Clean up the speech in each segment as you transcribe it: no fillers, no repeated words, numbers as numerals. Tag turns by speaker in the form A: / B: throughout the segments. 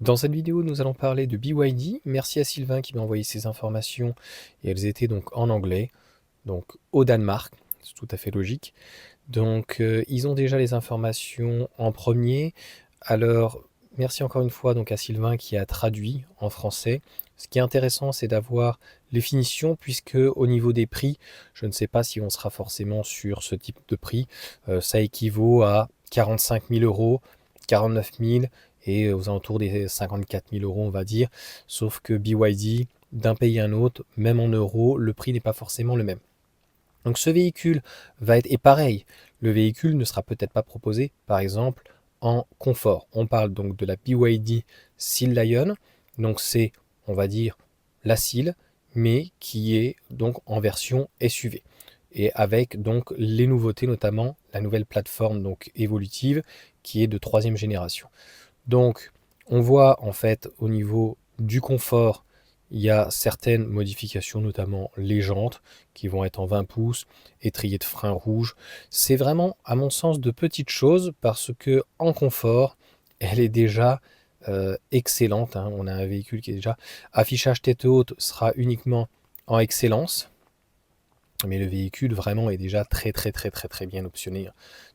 A: Dans cette vidéo, nous allons parler de BYD. Merci à Sylvain qui m'a envoyé ces informations et elles étaient donc en anglais, donc au Danemark, c'est tout à fait logique. Donc ils ont déjà les informations en premier. Alors merci encore une fois donc à Sylvain qui a traduit en français. Ce qui est intéressant, c'est d'avoir les finitions puisque au niveau des prix, je ne sais pas si on sera forcément sur ce type de prix. Ça équivaut à 45 000 euros, 49 000 et aux alentours des 54 000 euros, on va dire. Sauf que BYD, d'un pays à un autre, même en euros, le prix n'est pas forcément le même. Donc ce véhicule va être, et pareil, le véhicule ne sera peut-être pas proposé, par exemple, en confort. On parle donc de la BYD Seal Lion, donc c'est, on va dire, la Seal, mais qui est donc en version SUV. Et avec donc les nouveautés, notamment la nouvelle plateforme donc évolutive qui est de troisième génération. Donc on voit en fait au niveau du confort, il y a certaines modifications, notamment les jantes qui vont être en 20 pouces, étrier de frein rouge. C'est vraiment, à mon sens, de petites choses parce que en confort, elle est déjà excellente, hein. On a un véhicule qui est déjà affichage tête haute sera uniquement en excellence, mais le véhicule vraiment est déjà très très très très très bien optionné.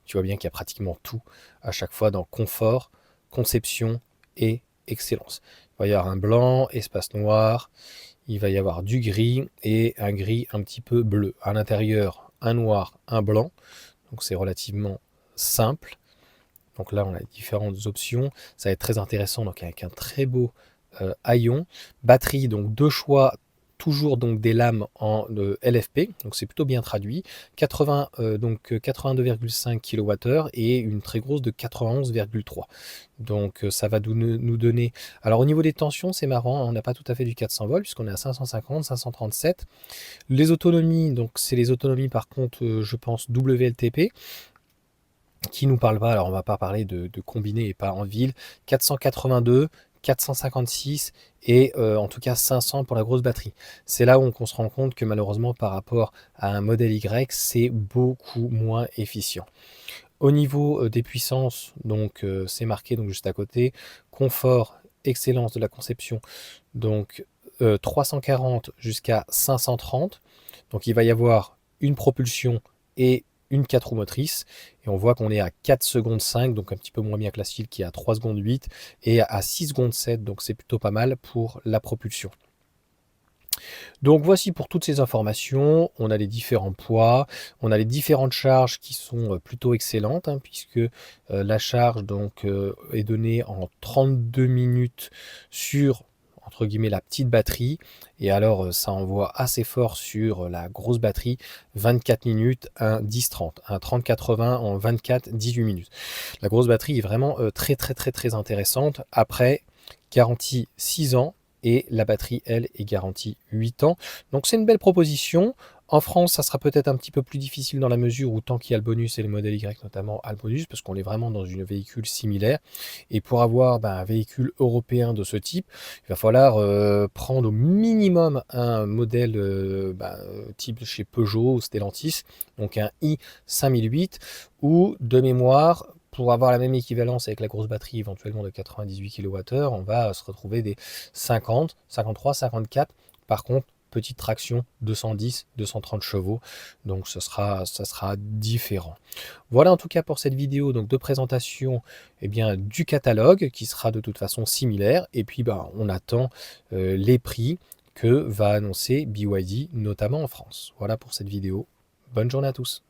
A: Tu vois bien qu'il y a pratiquement tout à chaque fois dans confort, conception et excellence. Il va y avoir un blanc, espace noir, il va y avoir du gris et un gris un petit peu bleu. À l'intérieur, un noir, un blanc. Donc c'est relativement simple. Donc là, on a différentes options. Ça va être très intéressant, donc avec un très beau haillon. Batterie, donc deux choix, toujours donc des lames en LFP, donc c'est plutôt bien traduit. 82,5 kWh et une très grosse de 91,3. Donc ça va nous donner... Alors au niveau des tensions, c'est marrant, on n'a pas tout à fait du 400 volts puisqu'on est à 550, 537. Les autonomies, donc c'est les autonomies par contre, je pense WLTP qui nous parle pas, alors on va pas parler de combiné et pas en ville, 482, 456 et en tout cas 500 pour la grosse batterie. C'est là où on se rend compte que malheureusement par rapport à un modèle Y, c'est beaucoup moins efficient. Au niveau des puissances, donc c'est marqué donc juste à côté, confort, excellence de la conception, donc 340 jusqu'à 530. Donc il va y avoir une propulsion et une 4 roues motrices. Et on voit qu'on est à 4 secondes 5, donc un petit peu moins bien que la Steel qui est à 3 secondes 8 et à 6 secondes 7, donc c'est plutôt pas mal pour la propulsion. Donc voici pour toutes ces informations, on a les différents poids, on a les différentes charges qui sont plutôt excellentes, hein, puisque la charge donc, est donnée en 32 minutes sur entre guillemets la petite batterie, et alors ça envoie assez fort sur la grosse batterie, 24 minutes, un 10-30, un 30-80 en 24-18 minutes. La grosse batterie est vraiment très très très très intéressante. Après, garantie 6 ans, et la batterie, elle, est garantie 8 ans. Donc c'est une belle proposition. En France, ça sera peut-être un petit peu plus difficile dans la mesure où tant qu'il y a le bonus et le modèle Y notamment a le bonus, parce qu'on est vraiment dans une véhicule similaire. Et pour avoir un véhicule européen de ce type, il va falloir prendre au minimum un modèle type chez Peugeot ou Stellantis, donc un i5008, ou de mémoire, pour avoir la même équivalence avec la grosse batterie éventuellement de 98 kWh, on va se retrouver des 50, 53, 54. Par contre, petite traction 210, 230 chevaux, donc ça sera différent. Voilà en tout cas pour cette vidéo donc de présentation du catalogue qui sera de toute façon similaire, et puis on attend les prix que va annoncer BYD notamment en France. Voilà pour cette vidéo. Bonne journée à tous.